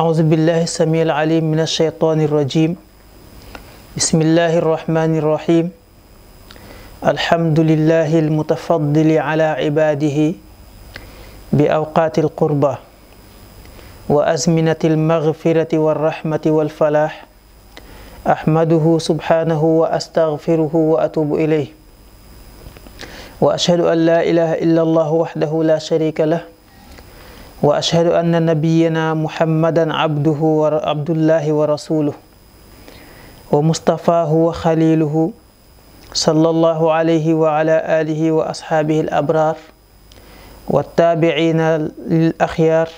أعوذ بالله السميع العليم من الشيطان الرجيم. بسم الله الرحمن الرحيم. الحمد لله المتفضل على عباده بأوقات القربى وأزمنة المغفرة والرحمة والفلاح. أحمده سبحانه وأستغفره وأتوب إليه، وأشهد أن لا إله إلا الله وحده لا شريك له، وأشهد أن نبينا محمدا عبد الله ورسوله ومصطفاه وخليله صلى الله عليه وعلى آله وأصحابه الأبرار والتابعين للأخيار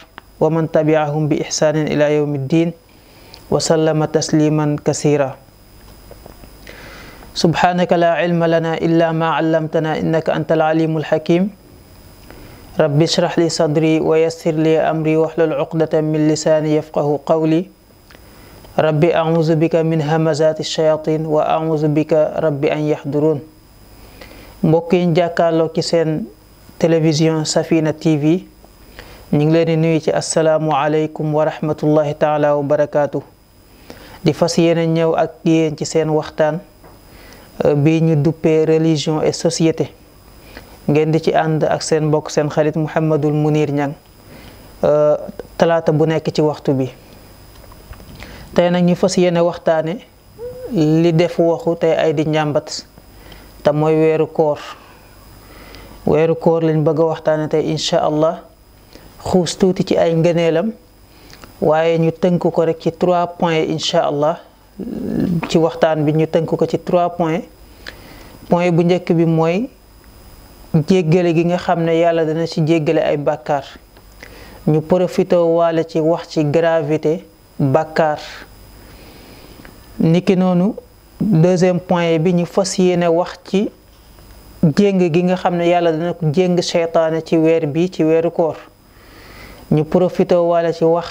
ومن تبعهم بإحسان إلى يوم الدين وسلم تسليما كثيرا. سبحانك لا علم لنا إلا ما علمتنا إنك أنت العليم الحكيم. رب اشرح لي صدري ويسر لي أمري واحلل عقدة من لساني يفقه قولي. رب أعوذ بك من همزات الشياطين وأعوذ بك رب أن يحضرون. mbokk yi jàkkaarloo ci seen télévision Safina TV ñu ngi leen di nuyu ci assalaamu aleykum wa rahmatullahi taala wa barakaatu. di fas yéene ñëw ak yéen ci seen waxtaan bi ñu duppee religion et société, ngeen di ci ànd ak seen mbokk seen xarit Mouhamadul Mounir Niang talaata bu nekk ci waxtu bi. tey nag ñu fas yéene waxtaane li def waxu tey ay di njàmbat te mooy weeru koor. weeru koor lañ bëgg a waxtaane tey incha allah, xuus tuuti ci ay ngëneelam, waaye ñu tënk ko rek ci 3 points incha allah. ci waxtaan bi ñu tënk ko ci 3 points. point bu njëkk bi mooy jéggale gi nga xam ne yàlla dana ci jéggale ay bàkkaar. ñu profité waale ci wax ci gravité bàkkaar. niki noonu deuxième point bi ñu fas yéene wax ci jéng gi nga xam ne yàlla dana ko jéng seytaane ci weer bi ci weeru koor. ñu profité waale ci wax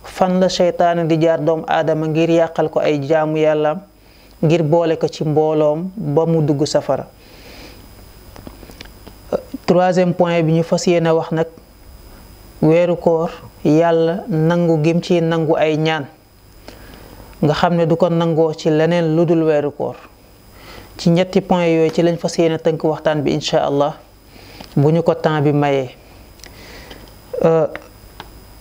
fan la seytaane di jaar doomu aadama ngir yàqal ko ay jaamu yàllaam, ngir boole ko ci mbooloom ba mu dugg safara. troisième point bi ñu fas yéene wax nag weeru koor yàlla nangu gim ci nangu ay ñaan, nga xam ne du ko nangoo ci leneen lu dul weeru koor. ci ñetti point yooyu ci lañ fas yéene tënk waxtaan bi incha allah bu ñu ko temps bi mayee.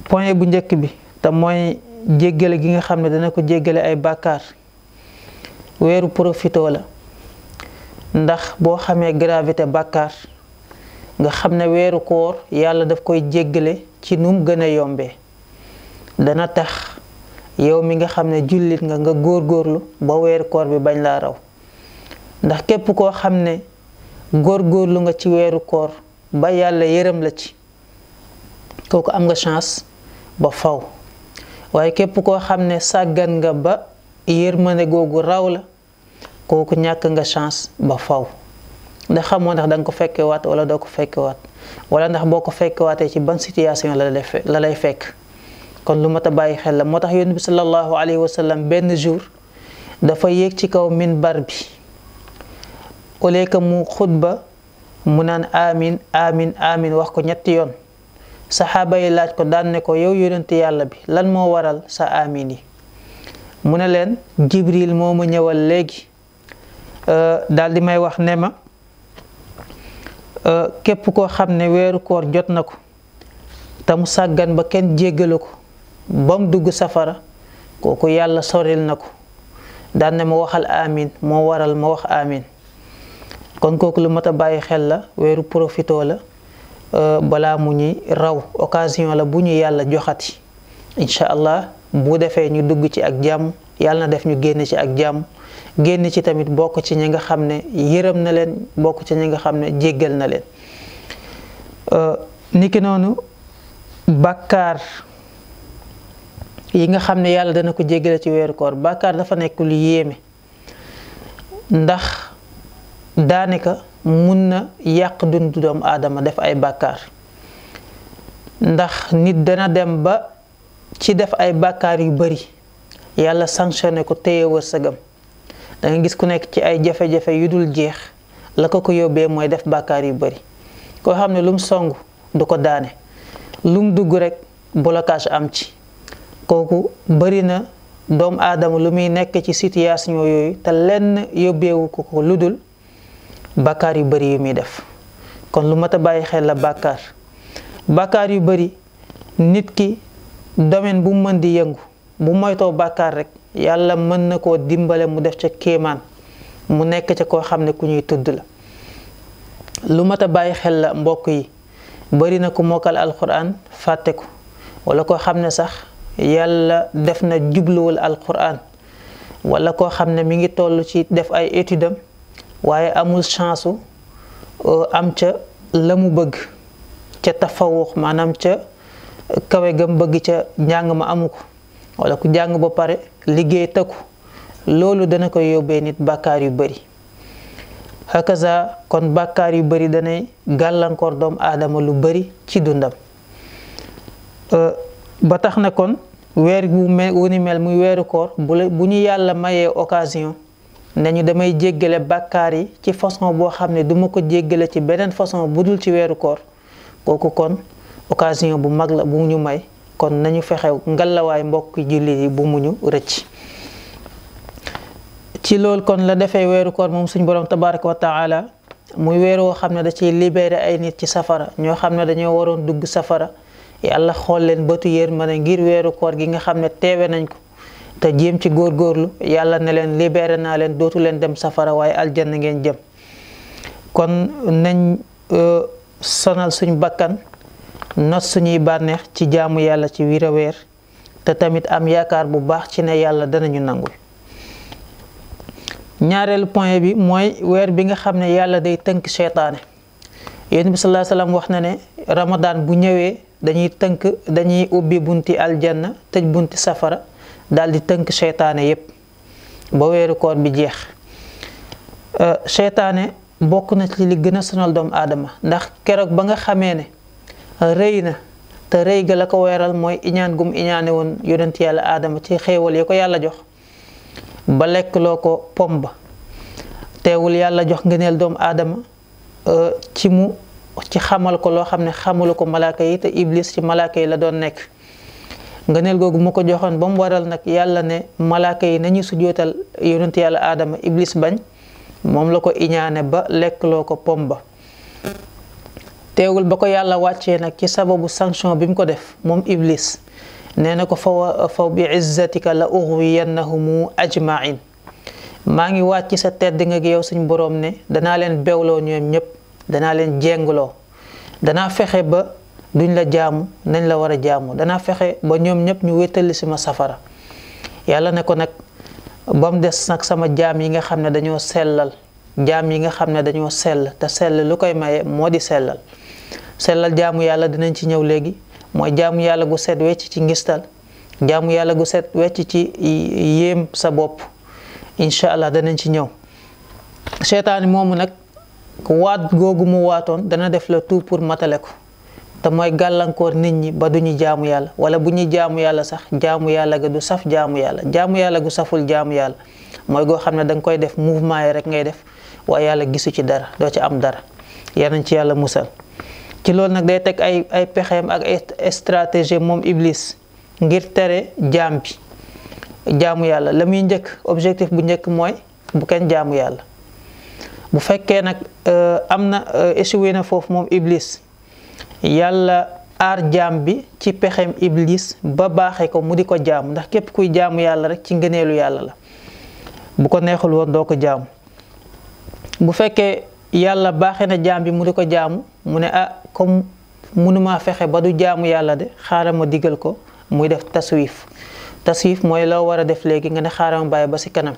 point bu njëkk bi te mooy jéggale gi nga xam ne dana ko jéggale ay bàkkaar. weeru profito la, ndax boo xamee gravité bàkkaar nga xam ne weeru koor yàlla daf koy jéggale ci num gën a yombee. dana tax yow mi nga xam ne jullit nga góorgóorlu ba weeru koor bi bañ laa raw, ndax képp koo xam ne góorgóorlu nga ci weeru koor ba yàlla yërëm la ci, kooku am nga chance ba faw. waaye képp koo xam ne sàggan nga ba yërmande googu raw la, kooku ñàkk nga chance ba faw. ndax xamoo ndax danga ko fekke waat wala doo ko fekke waat, wala ndax boo ko fekke waatee ci ban situation la lay fekk. kon lu mat a bàyyi xel la. moo tax yonent bi sallallahu alayhi wa sallam benn jour dafa yéeg ci kaw minbar bi, au lieu que mu xutba mu naan amin amin amin wax ko ñetti yoon. saxaaba yi laaj ko daan ne ko yow yonent yàlla bi lan moo waral sa amin yi? mu ne leen Jibril moo ma ñëwal léegi daal di may wax ne ma képp koo xam ne weeru koor jot na ko te mu sàggan ba kenn jéggalu ko ba mu dugg safara, kooku yàlla soril na ko. daan ne ma waxal amin, moo waral ma wax amin. kon kooku lu mat a bàyyi xel la. weeru profito la, balaa mu ñuy raw occasion la bu ñu yàlla joxati. incha allah bu defee ñu dugg ci ak jàmm, yàlla na def ñu génn ci ak jàmm, génn ci tamit bokk ci ñi nga xam ne yërëm na leen, bokk ci ñi nga xam ne jéggal na leen. niki noonu bàkkaar yi nga xam ne yàlla dana ko jéggale ci weeru koor. bàkkaar dafa nekk lu yéeme, ndax daanaka mun na yàq dundu doomu aadama def ay bàkkaar. ndax nit dana dem ba ci def ay bàkkaar yu bari yàlla sanctionné ko téye wërsëgam. da nga gis ku nekk ci ay jafe-jafe yu dul jeex, la ko yóbbee mooy def bàkkaar yu bari. koo xam ne lum song du ko daane, lum dugg rek blocage am ci. kooku bari na doomu aadama lu muy nekk ci situation yooyu te lenn yóbbeewu ko lu dul bàkkaar yu bari yu muy def. kon lu mat a bàyyi xel la bàkkaar yu bari nit ki domaine bu mën di yëngu bu moytoo bàkkaar rek yàlla mën na koo dimbale mu def ca kéemaan, mu nekk ca koo xam ne ku ñuy tudd la. lu mat a bàyyi xel la mbokk yi, bari na ku mokkal alquran fàtte ko, wala koo xam ne sax yàlla def na jubluwul alquran, wala koo xam ne mi ngi toll ci def ay étude am waaye amul chance am ca la mu bëgg ca tafawux, maanaam ca kawe gam bëgg ca njàng ma amu ko, wala ku jàng ba pare liggéey tëkku, loolu dana koy yóbbee nit bàkkaar yu bari. hakaza kon bàkkaar yu bari danay gàllankoor doomu aadama lu bari ci dundam. ba tax na kon weer wu ni mel muy weeru koor bu ñu yàlla mayee occasion nañu damay jéggale bàkkaar yi ci façon boo xam ne duma ko jéggale ci beneen façon bu dul ci weeru koor, kooku kon occasion bu mag la bu ñu may, kon nañu fexew ngalawaay mbokk jullit yi bu mu ñu rëcc. ci loolu kon la defee weeru koor moom suñ borom tabaraka wa taala muy weeru woo xam ne da ciy libéré ay nit ci safara, ñoo xam ne dañoo waroon dugg safara, yàlla xool leen bëtu yërmande ngir weeru koor gi nga xam ne teewe nañ ko te jéem ci góorgóorlu, yàlla ne leen libéré naa leen, dootu leen dem safara waaye aljanna ngeen jëm. kon nañ sonal suñ bakkan, not suñuy bànneex ci jaamu yàlla ci wiir a weer, te tamit am yaakaar bu baax ci ne yàlla danañu nangul. ñaareelu point bi mooy weer bi nga xam ne yàlla day tënk seytaane. Yonent bi sallallahu alayhi wa sallam wax na ne Ramadan bu ñëwee dañuy ubbi bunti aljanna, tëj bunti safara, daal di tënk seytaane yépp ba weeru koor bi jeex. seytaane bokk na ci li gën a sonal doomu aadama, ndax keroog ba nga xamee ne rëy na te rëy ga la ko weeral mooy iñaan gum iñaane woon yonent yàlla aadama ci xéewal yi ko yàlla jox ba lekk loo ko pom ba, teewul yàlla jox ngëneel doomu aadama ci xamal ko loo xam ne xamalu ko malaaka yi, te iblis ci malaaka yi la doon nekk. ngëneel googu mu ko joxoon ba mu waral nag yàlla ne malaaka yi nañu sujjóotal yonent yàlla aadama, iblis bañ, moom la ko iñaane ba lekk loo ko pom ba. teewul ba ko yàlla wàccee nag ci sababu sanction bi mu ko def moom iblis, nee na ko fa bi izzatika la ughwiyannahum ajma'in, maa ngi wàcc sa tedd nga yow suñ boroom ne danaa leen bewloo ñoom ñëpp, danaa leen jengloo, danaa fexe ba duñ la jaamu nañ la war a jaamu, danaa fexe ba ñoom ñëpp ñu wéttali sama safara. yàlla ne ko nag ba mu des nag sama jaam yi nga xam ne dañoo sellal, jaam yi nga xam ne dañoo sell, te sell lu koy maye moo di sellal. sellal jaamu yàlla dinañ ci ñëw léegi, mooy jaamu yàlla gu set wecc ci ngistal, jaamu yàlla gu set wecc ci yéem sa bopp, incha allah danañ ci ñëw. seytaani moomu nag waat googu mu waatoon dana def le tout pour matale ko, te mooy gàllankoor nit ñi ba duñu jaamu yàlla, wala bu ñuy jaamu yàlla sax jaamu yàlla ga du saf jaamu yàlla. jaamu yàlla gu saful jaamu yàlla mooy goo xam ne danga koy def mouvement yi rek ngay def waaye yàlla gisu ci dara, doo ci am dara. yal nañ ci yàlla musal. ci loolu nag day teg ay pexeem ak ay stratégie moom iblis ngir tere jaam bi jaamu yàlla. la muy njëkk, objectif bu njëkk mooy bu kenn jaamu yàlla. bu fekkee nag am na échoué na foofu moom iblis, yàlla aar jaam bi ci pexeem iblis ba baaxee ko mu di ko jaamu, ndax képp kuy jaamu yàlla rek ci ngëneelu yàlla la, bu ko neexul woon doo ko jaamu. bu fekkee yàlla baaxee na jaam bi mu di ko jaamu, mu ne comme mënumaa fexe ba du jaamu yàlla de, xaaral ma digal ko muy def taswif mooy loo war a def léegi nga ne xaaral ma bàyyi ba si kanam,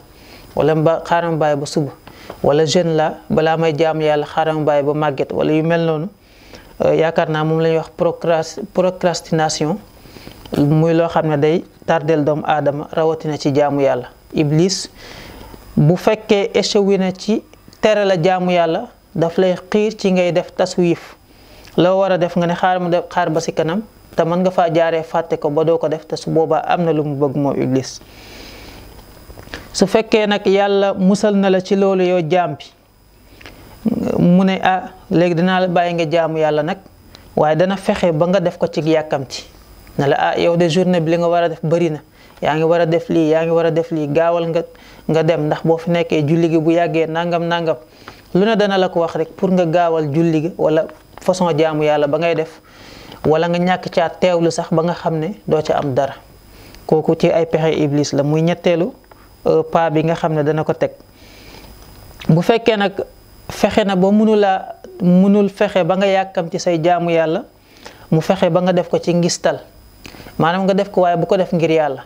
wala xaaral ma bàyyi ba suba, wala jeune la balaa may jaamu yàlla xaaral ma bàyyi ba màgget, wala yu mel noonu. yaakaar naa moom la ñuy wax procrastination, muy loo xam ne day tardel doomu aadama rawatina ci jaamu yàlla. iblis bu fekkee échoué na ci tere la jaamu yàlla, daf lay xiir ci ngay def taswif, loo war a def nga ne xaar ba si kanam, te mën nga faa jaaree fàtte ko ba doo ko def, te su boobaa am na lu mu bëgg moom iblis. su fekkee nag yàlla musal na la ci loolu yow jaam bi, mu ne léegi dinaa la bàyyi nga jaamu yàlla nag, waaye dana fexe ba nga def ko ci yàkkamti, ne la ah yow de journée bi li nga war a def bëri na yaa ngi war a def lii yaa ngi war a def lii gaawal nga dem ndax boo fi nekkee julli gi bu yàggee nangam nangam lu ne dana la ko wax rek pour nga gaawal julli gi wala façon jaamu yàlla ba ngay def wala nga ñàkk caa teewlu sax ba nga xam ne doo ca am dara kooku ci ay pexe iblis la muy ñetteelu pas bi nga xam ne dana ko teg. bu fekkee nag fexe na ba munul fexe ba nga yàkkam ci say jaamu yàlla mu fexe ba nga def ko ci ngistal maanaam nga def ko waaye bu ko def ngir yàlla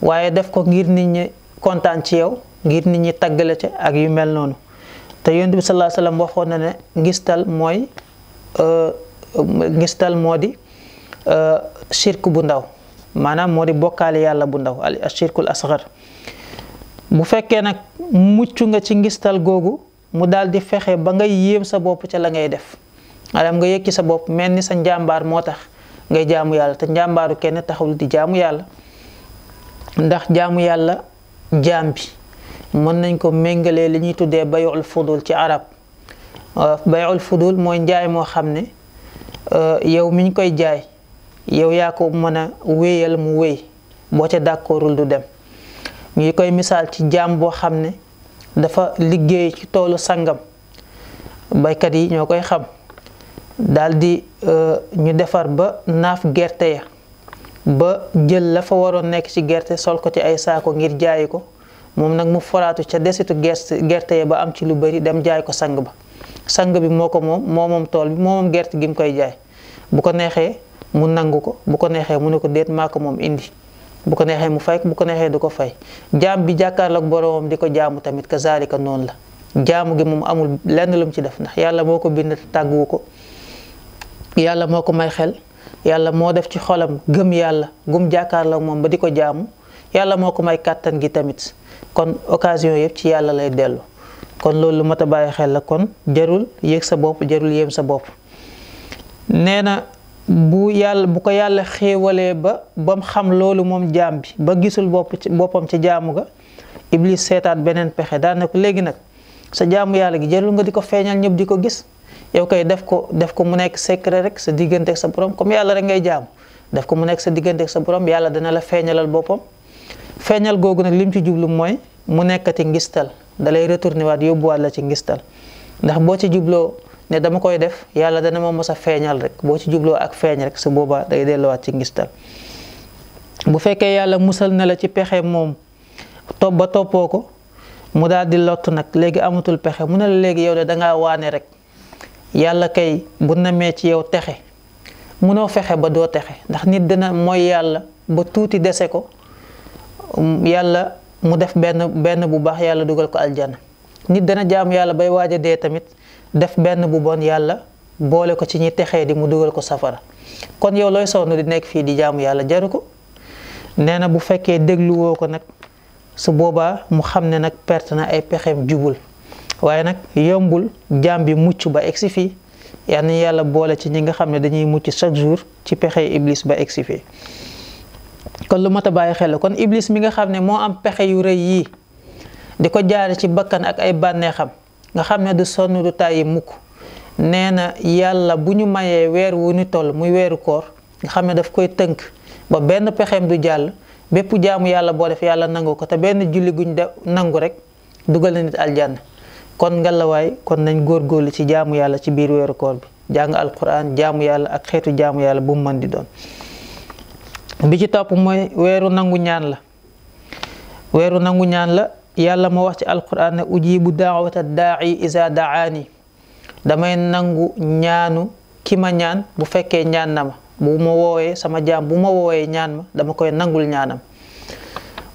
waaye def ko ngir nit ñi kontaan ci yow ngir nit ñi taggale ca ak yu mel noonu te yonent bi sallallahu alayhi wasallam waxoon na ne ngistal moo di shirk bu ndaw maanaam moo di bokkaale yàlla bu ndaw al shirkul asghar bu fekkee nag mucc nga ci ngistal googu mu daal di fexe ba nga yéem sa bopp ca la ngay def maanaam nga yëg ci sa bopp mel ni sa njàmbaar moo tax ngay jaamu yàlla te njàmbaaru kenn taxul di jaamu yàlla ndax jaamu yàlla jaam bi mën nañ ko méngalee li ñuy tuddee bayul fudul ci arab bayul fudul mooy njaay moo xam ne yow miñ koy jaay yow yaa ko mën a wéyal mu wéy boo ca d'accordul du dem ñu koy misaal ci jaam boo xam ne dafa liggéey ci toolu sangam baykat yi ñoo koy xam daldi ñu defar ba naaf gerte ya ba jël la fa waroon nekk ci gerte sol ko ci ay saako ngir jaayi ko moom nag mu foraatu ca desitu gerte ya ba am ci lu bari dem jaay ko sang ba sang bi moo ko moom tool bi moom gerte gi mu koy jaay bu ko neexee mu nangu ko bu ko neexee mu ne ko déet maa ko moom indi bu ko neexee mu fay bu ko neexee du ko fay jaam bi jàkkaarloog boroomam di ko jaamu tamit kazaalika noonu la jaamu gi moom amul lenn lu mu ci def ndax yàlla moo ko bind tàgguwu ko yàlla moo ko may xel yàlla moo def ci xolam gëm yàlla gum jàkkaarloog moom ba di ko jaamu yàlla moo ko may kàttan gi tamit kon occasion yëpp ci yàlla lay dellu kon loolu lu mat a bàyyi xel la kon jarul yéeg sa bopp jarul yéem sa bopp nee na bu ko yàlla xéewalee bam xam loolu moom jaam bi ba gisul boppam ci jaamu ga iblis seetaat beneen pexe daan na ko léegi nag sa jaamu yàlla gi jarul nga di ko feeñal ñëpp di ko gis yow kay def ko mu nekk secret rek sa diggante ak sa borom comme yàlla rek ngay jaamu def ko mu nekk sa diggante ak sa borom yàlla dana la feeñalal boppam feeñal googu nag lim ci jublu mooy mu nekkati ngistal dalay retourné waat yóbbuwaat la ci ngistal ndax boo ci jubloo ne dama koy def yàlla dana ma mos a feeñal rek boo ci jubloo ak feeñ rek su boobaa day delluwaat ci ngistal bu fekkee yàlla musal na la ci pexe moom toppoo ko mu daal di lott nag léegi amatul pexe mu ne la léegi yow de dangaa waane rek yàlla kay bu namee ci yow texe munoo fexe ba doo texe ndax nit dina mooy yàlla ba tuuti dese ko yàlla mu def benn bu baax yàlla dugal ko aljana nit dana jaamu yàlla bay waaj a dee tamit def benn bu bon yàlla boole ko ci ñi texee di mu dugal ko safara kon yow looy sonn di nekk fii di jaamu yàlla jaru ko nee na bu fekkee dégluwoo ko nag su boobaa mu xam ne nag perte na ay pexeem jubul waaye nag yombul jaam bi mucc ba egsi fii yal nañu yàlla boole ci ñi nga xam ne dañuy mucc chaque jour ci pexe iblis ba egsi fii kon lu mat a bàyyi xel la kon iblis mi nga xam ne moo am pexe yu rëy yii di ko jaare ci bakkan ak ay bànneexam nga xam ne du sonn du tàyyi mukk nee na yàlla bu ñu mayee weer wu ñu toll muy weeru koor nga xam ne daf koy tënk ba benn pexeem du jàll bépp jaamu yàlla boo def yàlla nangu ko te benn julli guñ def nangu rek dugal na nit aljanna kon ngalawaay kon nañ góorgóorlu ci jaamu yàlla ci biir weeru koor bi jàng alquran jaamu yàlla ak xeetu jaamu yàlla bu mu mën di doon bi ci topp mooy weeru nangu ñaan la weeru nangu ñaan la yàlla moo wax ci alquran ne ujibu daawata daa'i iza daani damay nangu ñaanu ki ma ñaan bu fekkee ñaan na ma bu ma woowee sama jaam bu ma woowee ñaan ma dama koy nangul ñaanam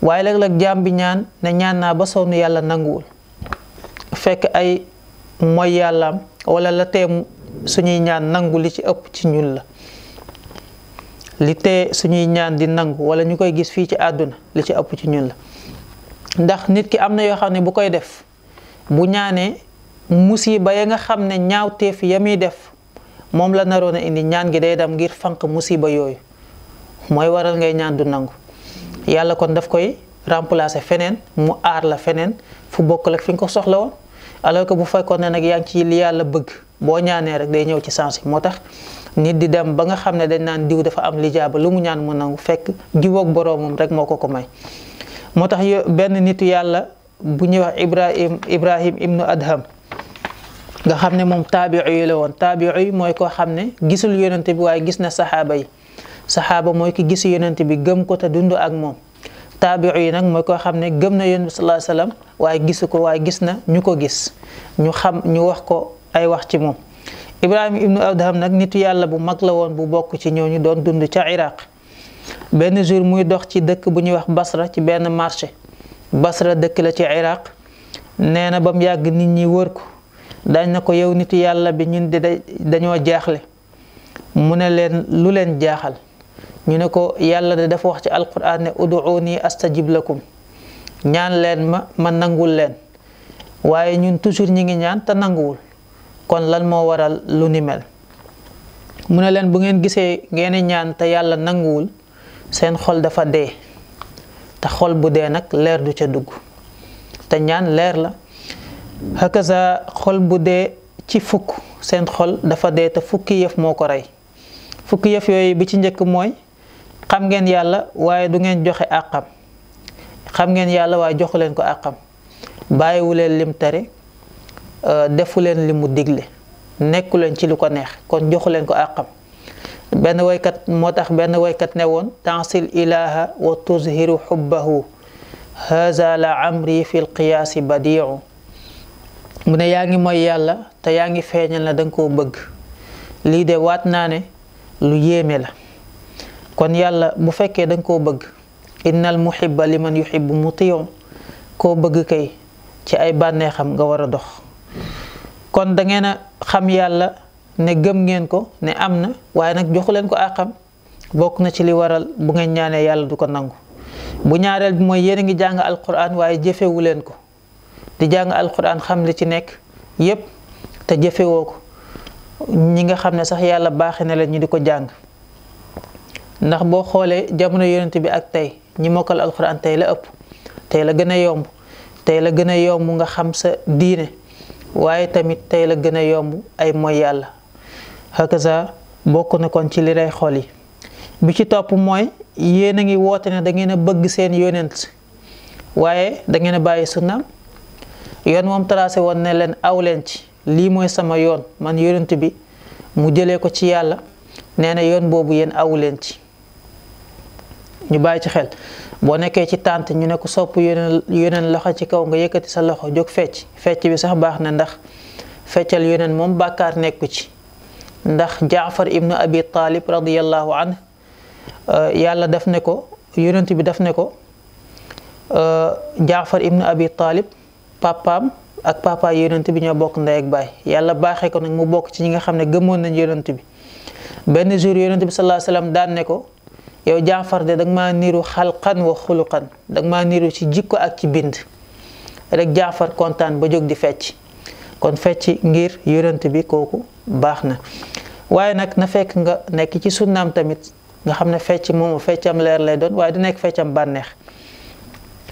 waaye léeg-léeg jaam bi ñaan ne ñaan naa ba sonn yàlla nanguwul fekk ay mooy yàllaam wala la teem suñuy ñaan nangu li ci ëpp ci ñun la li tee suñuy ñaan di nangu wala ñu koy gis fii ci àdduna li ci ëpp ci ñun la ndax nit ki am na yoo xam ne bu koy def bu ñaanee musiba ya nga xam ne ñaawteef ya muy def moom la naroon a indi ñaan gi day dem ngir fanq musiba yooyu mooy waral ngay ñaan du nangu yàlla kon daf koy remplacer feneen mu aar la feneen fu bokkul ak fi nga ko soxla woon alors que bu fekkoon ne nag yaa ngi ci li yàlla bëgg boo ñaanee rek day ñëw ci sens yi moo tax nit di dem ba nga xam ne dañ naan diw dafa am lijaaba lu mu ñaan mu nangu fekk jiwoog boroomam rek moo ko may. moo tax benn nitu yàlla bu ñuy wax Ibrahim ibnu Adham nga xam ne moom taabiu yi la woon. taabiu yi mooy koo xam ne gisul yonente bi waaye gis na saxaaba yi. saxaaba mooy ki gis yonente bi gëm ko te dund ak moom. taabiu yi nag mooy koo xam ne gëm na yonent bi sallallahu alayhi wasallam waaye gisu ko waaye gis na ñu ko gis ñu xam ñu wax ko ay wax ci moom. Ibrahim ibnu Adham nag nitu yàlla bu mag la woon bu bokk ci ñooñu doon dund ca Iraq. benn jour muy dox ci dëkk bu ñuy wax Basra ci benn marché. Basra dëkk la ci Iraq. nee na ba mu yàgg nit ñi wër ko dañ na ko yow nitu yàlla bi ñun de dañoo jaaxle. mu ne leen lu leen jaaxal. ñu ne ko yàlla de dafa wax ci alquran ne ud'uuni astajib lakum ñaan leen ma nangul leen waaye ñun toujours ñi ngi ñaan te nanguwul kon lan moo waral lu ni mel. mu ne leen bu ngeen gisee ngeen ñaan te yàlla nanguwul seen xol dafa dee te xol bu dee nag leer du ca dugg te ñaan leer la. hakaza xol bu dee ci fukk seen xol dafa dee te fukki yëf moo ko rey. fukki yëf yooyu bi ci njëkk mooy xam ngeen yàlla waaye du ngeen joxe àqam. xam ngeen yàlla waaye joxu leen ko àqam. bàyyiwu leen lim tere defu leen li mu digle nekku leen ci lu ko neex kon joxu leen ko àqam. benn waykat moo tax benn waykat ne woon tansil ilaha wa tuzhiru xubbahu haza la amri fi lqiyaasi badiu. mu ne yaa ngi mooy yàlla te yaa ngi feeñal na danga koo bëgg lii de waat naa ne lu yéeme la. kon yàlla bu fekkee danga koo bëgg innal muhibba liman yuhibbu muti'un koo bëgg kay ci ay bànneexam nga war a dox. kon da ngeen a xam yàlla ne gëm ngeen ko ne am na waaye nag joxu leen ko àqam bokk na ci li waral bu ngeen ñaanee yàlla du ko nangu. bu ñaareel bi mooy yéen a ngi jàng alquran waaye jëfewu leen ko. di jàng alquran xam li ci nekk yépp te jëfewoo ko. ñi nga xam ne sax yàlla baaxe na leen ñu di ko jàng ndax boo xoolee jamono yonent bi ak tey ñi mokkal alquran tey la ëpp tey la gën a yomb tey la gën a yomb nga xam sa diine waaye tamit tey la gën a yomb ay mooy yàlla. hakaza bokk na kon ci li rey xol yi. bi ci topp mooy yéen a ngi woote ne da ngeen a bëgg seen yonent waaye da ngeen a bàyyi sunnaam. yoon moom tracé woon ne leen aw leen ci lii mooy sama yoon man yonent bi mu jëlee ko ci yàlla nee na yoon boobu yéen awu leen ci. ñu bàyyi ci xel boo nekkee ci tànt ñu ne ko sopp yoneen loxo ci kaw nga yëkkati sa loxo jóg fecc bi sax baax na ndax feccal yoneen moom bàkkaar nekku ci. ndax Jaafar ibnu Abi Talib radiyallahu anhu yàlla daf ne ko yonent bi daf ne ko Jaafar ibnu Abi Talib papaam ak papa yonent bi ñoo bokk ndey ak baay yàlla baaxee ko nag mu bokk ci ñi nga xam ne gëmoon nañ yonent bi. benn jour yonent bi sallallahu alayhi wasallam daan ne ko yow Jaafar de danga maa niru xalqan wa xuluqan danga maa niru ci jikko ak ci bind rek Jaafar kontaan ba jóg di fecc. kon fecc ngir yonent bi kooku baax na waaye nag na fekk nga nekk ci sunnaam tamit nga xam ne fecc moomu feccam leer lay doon waaye du nekk feccam bànneex.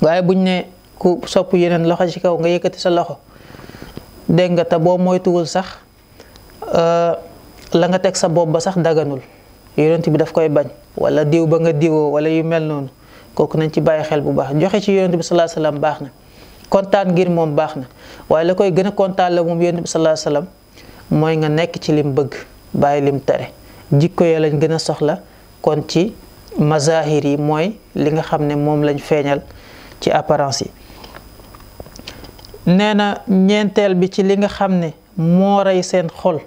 waaye buñ ne ku sopp yeneen loxo ci kaw nga yëkkati sa loxo dégg nga te boo moytuwul sax la nga teg sa bopp ba sax daganul yonent bi daf koy bañ wala diw ba nga diwoo wala yu mel noonu kooku nañ ci bàyyi xel bu baax. joxe ci yonent bi sallallahu alayhi wasallam baax na kontaan ngir moom baax na waaye la koy gën a kontaan la moom yonent bi sallallahu alayhi wasallam mooy nga nekk ci lim bëgg bàyyi lim tere. jikko ya lañ gën a soxla kon ci mazahir yi mooy li nga xam ne moom lañ feeñal ci apparence yi. nee na ñeenteel bi ci li nga xam ne moo rey seen xol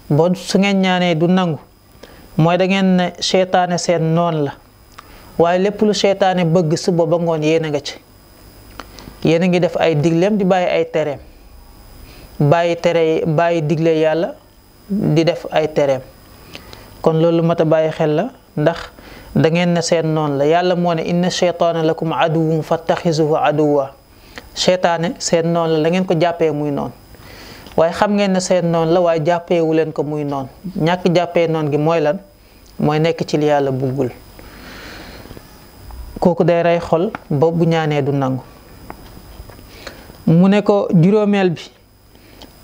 ba su ngeen ñaanee du nangu mooy da ngeen ne seytaane seen noon la waaye lépp lu seytaane bëgg suba ba ngoon yéen a nga ci. yéen a ngi def ay digleem di bàyyi ay tereem bàyyi digle yàlla di def ay tereem kon loolu mat a bàyyi xel la ndax da ngeen ne seen noon la yàlla moo ne inna sheytaana lakum aduwwun fattaxizuhu aduwwa seytaane seen noon la ngeen ko jàppee muy noon waaye xam ngeen ne seen noon la waaye jàppeewu leen ko muy noon ñàkk jàppee noon gi mooy lan mooy nekk ci li yàlla buggul kooku day rey xol ba bu ñaanee du nangu. mu ne ko juróomeel bi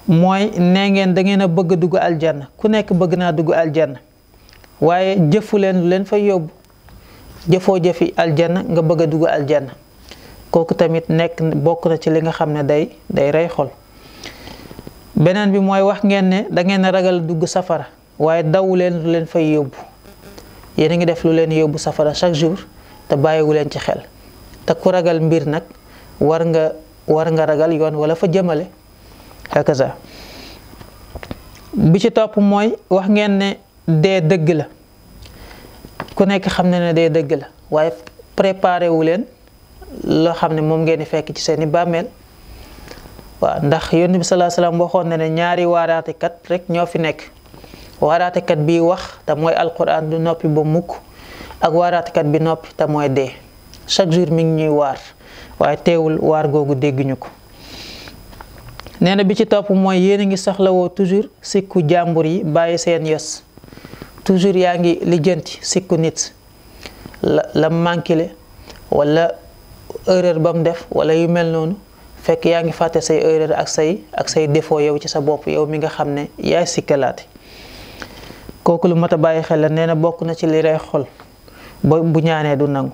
mooy nee ngeen da ngeen a bëgg a dugg aljanna, ku nekk bëgg naa dugg aljanna, waaye jëfu leen lu leen fay yóbbu. jëfoo jëfi aljanna nga bëgg a dugg aljanna, kooku tamit nekk bokk na ci li nga xam ne day rey xol. beneen bi mooy wax ngeen ne da ngeen a ragal dugg safara, waaye dawu leen lu leen fay yóbbu. yéen a ngi def lu leen yóbbu safara chaque jour te bàyyiwu leen ci xel. te ku ragal mbir nag war nga ragal yoon wala fa jëmale. hakaza bi ci topp mooy wax ngeen ne dee dëgg la, ku nekk xam ne dee dëgg la, waaye préparé wu leen loo xam ne moom ngeen di fekk ci seeni bàmmeel. waaw ndax yonent bi sallallahu alayhi wasallam waxoon na ne ñaari waaraatekat rek ñoo fi nekk, waaraatekat bi wax te mooy alquran du noppi ba mukk, ak waaraatekat bi noppi te mooy dee. chaque jour mi ngi ñuy waar, waaye teewul waar googu dégguñu ko. nee na bi ci topp mooy yéen a ngi soxlawoo toujours sikku jàmbur yi bàyyi seen yos. toujours yaa ngi lijjanti sikku nit la manqué wala erreur ba mu def wala yu mel noonu, fekk yaa ngi fàtte say erreur ak say défaut yow ci sa bopp, yow mi nga xam ne yaay sikkalaate. kooku lu mat a bàyyi xel la. nee na bokk na ci li rey xol bu ñaanee du nangu.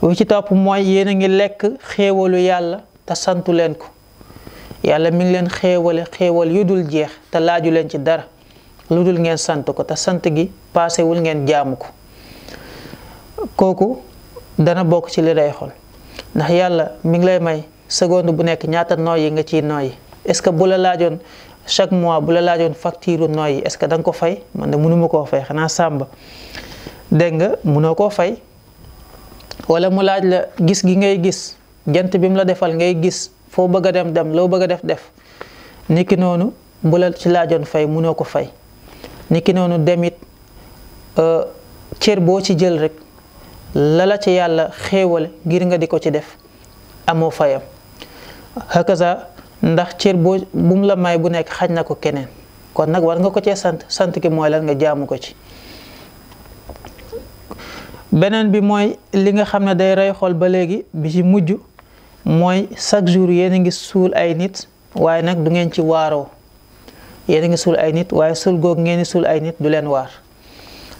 bu ci topp mooy yéen a ngi lekk xéewalu yàlla te santu leen ko. yàlla mi ngi leen xéewal yu dul jeex te laaju leen ci dara lu dul ngeen sant ko, te sant gi paasewul ngeen jaamu ko. kooku dana bokk ci li rey xol, ndax yàlla mi ngi lay may seconde bu nekk ñaata nooyi nga ciy nooyi. est-ce que bu la laajoon chaque mois bu la laajoon facture nooyi est-ce que da nga ko fay? man de mënuma koo fay, xanaa sàmba dégg nga mënoo koo fay. wala mu laaj la gis gi ngay gis, jant bi mu la defal ngay gis, foo bëgg a dem loo bëgg a def. niki noonu bu la ci laajoon fay mënoo ko fay. niki noonu demit cër boo ci jël rek la ci yàlla xéewale ngir nga di ko ci def amoo fayam. hakaza ndax cër bu mu la may bu nekk xañ na ko keneen, kon nag war nga ko cee sant ki mooy lan nga jaamu ko ci. beneen bi mooy li nga xam ne day rey xol ba léegi bi ci mujj mooy chaque jour yéen a ngi suul ay nit, waaye nag du ngeen ci waaroo. yéen a ngi suul ay nit waaye suul googu ngeen di suul ay nit du leen waar.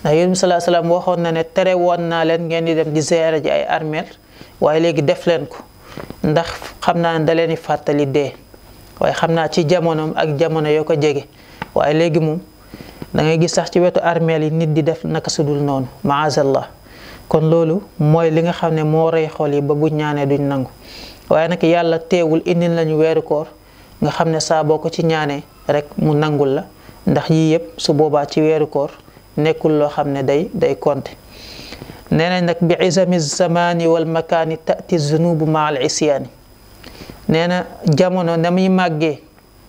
ndax yonent bi sallallahu alayhi wasallam waxoon na ne tere woon naa leen ngeen di dem di ziyaara ji ay armeel, waaye léegi def leen ko ndax xam naa ne da leen di fàttali dee. waaye xam naa ci jamonoom ak jamono yoo ko jege, waaye léegi moom da ngay gis sax ci wetu armeel yi nit di def naka sudul noonu, maazallah. kon loolu mooy li nga xam ne moo rey xol yi ba bu ñaanee duñ nangu. waaye nag yàlla teewul indil lañu weeru koor nga xam ne saa boo ko ci ñaanee rek mu nangul la, ndax yii yëpp su boobaa ci weeru koor nekkul loo xam ne day compter. nee nañ nag bi izami zamani wal makaani tati zunubu ma al isyaani. nee na jamono na muy màggee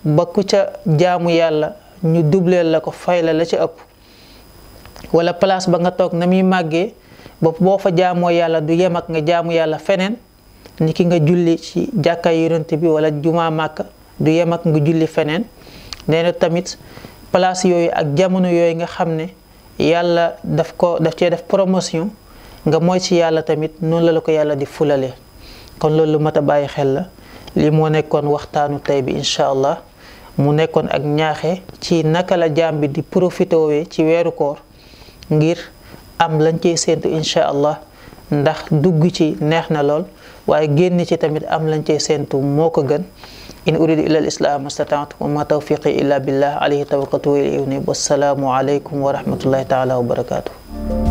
ba ku ca jaamu yàlla ñu dubleel la ko fay la ci ëpp, wala place ba nga toog na muy màggee ba boo fa jaamoo yàlla du yem ak nga jaamu yàlla feneen. ni ki nga julli ci jàkka yonent bi wala jumaa Màkka du yem ak nga julli feneen. nee na tamit place yooyu ak jamono yooyu nga xam ne yàlla daf cee def promotion nga mooy ci yàlla tamit noonu la ko yàlla di fulalee. kon loolu lu mat a bàyyi xel la. lii moo nekkoon waxtaanu tey bi incha allah, mu nekkoon ak ñaaxe ci naka la jaam bi di profité wee ci weeru koor ngir am lañ cey séentu incha allah. ndax dugg ci neex na lool, waaye génn ci tamit am lañ cey séentu moo ko gën. in uridu illa al islam mastata'tu wa ma tawfiqi illa billah alayhi tawakkaltu wa ilayhi unib. wassalaamu alaykum wa rahmatullahi taala wa barakatuh.